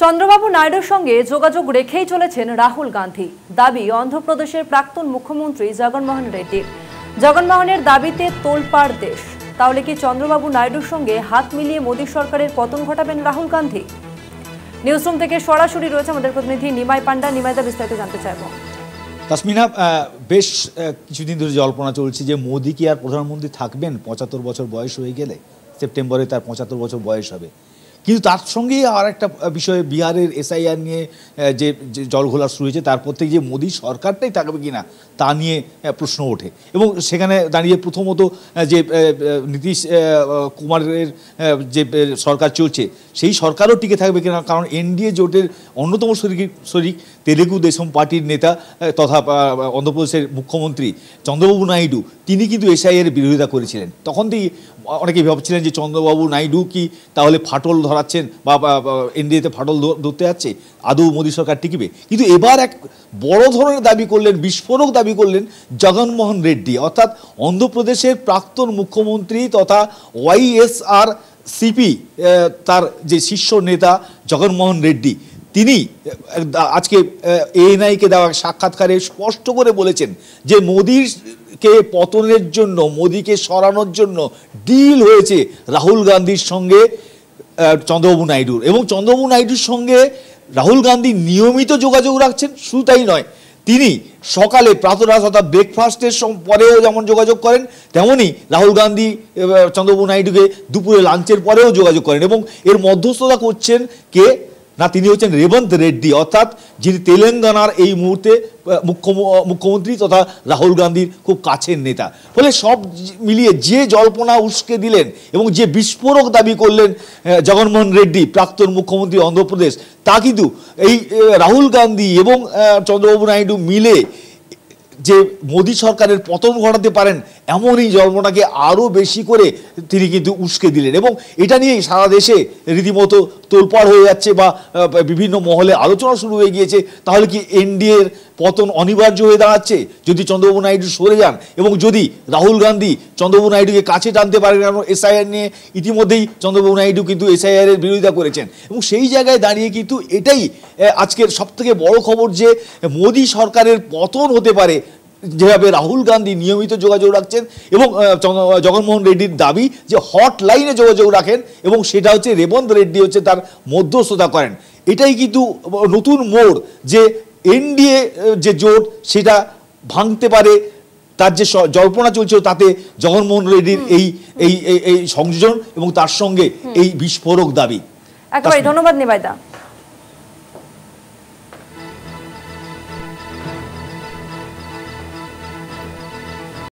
চন্দ্রবাবু নাইডুর সঙ্গে যোগাযোগ রেখেই চলেছেন রাহুল গান্ধী। দাবি অন্ধ্রপ্রদেশের প্রাক্তন মুখ্যমন্ত্রী জগনমোহন রেড্ডির। জগনমোহনের দাবিতে তোলপাড় দেশ। তাহলে কি চন্দ্রবাবু নাইডুর সঙ্গে হাত মিলিয়ে মোদী সরকারের পতন ঘটাবেন রাহুল গান্ধী? নিউজরুম থেকে সরাসরি রয়েছে আমাদের প্রতিনিধি নিমাই পান্ডা। নিমাইদা, বিস্তারিত জানতে চাইব। তাসমিনা, বেশ কিছুদিন ধরে জল্পনা চলছে যে মোদী কি আর প্রধানমন্ত্রী থাকবেন ৭৫ বছর বয়স হয়ে গেলে? সেপ্টেম্বরে তার ৭৫ বছর বয়স হবে। কিন্তু তার সঙ্গেই আর একটা বিষয়, বিহারের এসআইআর নিয়ে যে জলঘোলা শুরু হয়েছে, তারপর থেকে যে মোদী সরকারটাই থাকবে কিনা তা নিয়ে প্রশ্ন ওঠে। এবং সেখানে দাঁড়িয়ে প্রথমত যে নীতিশ কুমারের যে সরকার চলছে সেই সরকারও টিকে থাকবে কিনা, কারণ এনডিএ জোটের অন্যতম শরিক তেলেগু দেশম পার্টির নেতা তথা অন্ধ্রপ্রদেশের মুখ্যমন্ত্রী চন্দ্রবাবু নাইডু, তিনি কিন্তু এসআইআর বিরোধিতা করেছিলেন। তখন থেকেই অনেকেই ভাবছিলেন যে চন্দ্রবাবু নাইডু কি তাহলে ফাটল ধরাচ্ছেন বা এনডিএতে ফাটল ধরতে যাচ্ছে, আদৌ মোদী সরকার টিকবে? কিন্তু এবার এক বড় ধরনের দাবি করলেন, বিস্ফোরক দাবি করলেন জগনমোহন রেড্ডি, অর্থাৎ অন্ধ্রপ্রদেশের প্রাক্তন মুখ্যমন্ত্রী তথা ওয়াইএসআর সিপি তার যে শীর্ষ নেতা জগনমোহন রেড্ডি, তিনি আজকে এএনআইকে দেওয়া সাক্ষাৎকারে স্পষ্ট করে বলেছেন যে মোদীকে পতনের জন্য, মোদীকে সরানোর জন্য ডিল হয়েছে রাহুল গান্ধীর সঙ্গে চন্দ্রবাবু নাইডুর। এবং চন্দ্রবাবু নাইডুর সঙ্গে রাহুল গান্ধী নিয়মিত যোগাযোগ রাখছেন। শুধু তাই নয়, তিনি সকালে প্রাতরাশ অর্থাৎ ব্রেকফাস্টের পরেও যেমন যোগাযোগ করেন, তেমনই রাহুল গান্ধী চন্দ্রবাবু নাইডুকে দুপুরে লাঞ্চের পরেও যোগাযোগ করেন। এবং এর মধ্যস্থতা করছেন কে না, তিনি হচ্ছেন রেবন্ত রেড্ডি, অর্থাৎ যিনি তেলেঙ্গানার এই মুহূর্তে মুখ্যমন্ত্রী তথা রাহুল গান্ধীর খুব কাছের নেতা। ফলে সব মিলিয়ে যে জল্পনা উস্কে দিলেন এবং যে বিস্ফোরক দাবি করলেন জগনমোহন রেড্ডি, প্রাক্তন মুখ্যমন্ত্রী অন্ধ্রপ্রদেশ, তা কিন্তু এই রাহুল গান্ধী এবং চন্দ্রবাবু নাইডু মিলে যে মোদী সরকারের পতন ঘটাতে পারেন এমনই জল্পনাকে আরও বেশি করে তিনি কিন্তু উস্কে দিলেন। এবং এটা নিয়ে সারা দেশে রীতিমতো তোলপাড় হয়ে যাচ্ছে বা বিভিন্ন মহলে আলোচনা শুরু হয়ে গিয়েছে, তাহলে কি এনডিএর পতন অনিবার্য হয়ে দাঁড়াচ্ছে যদি চন্দ্রবাবু নাইডু সরে যান এবং যদি রাহুল গান্ধী চন্দ্রবাবু নাইডুকে কাছে টানতে পারেন? কারণ এসআইআর নিয়ে ইতিমধ্যেই চন্দ্রবাবু নাইডু কিন্তু এসআইআরের বিরোধিতা করেছেন। এবং সেই জায়গায় দাঁড়িয়ে কিন্তু এটাই আজকের সবথেকে বড় খবর যে মোদী সরকারের পতন হতে পারে, যেভাবে রাহুল গান্ধী নিয়মিত যোগাযোগ রাখছেন এবং জগনমোহন রেড্ডির দাবি যে হটলাইনে যোগাযোগ রাখেন এবং সেটা হচ্ছে রেবন্ত রেড্ডি হচ্ছে তার মধ্যস্থতা করেন। এটাই কিন্তু নতুন মোড় যে এনডিএ যে জোট সেটা ভাঙতে পারে, তার যে জল্পনা চলছিল তাতে জগনমোহন রেড্ডির এই সংযোজন এবং তার সঙ্গে এই বিস্ফোরক দাবি। একেবারে ধন্যবাদ নিমাইদা।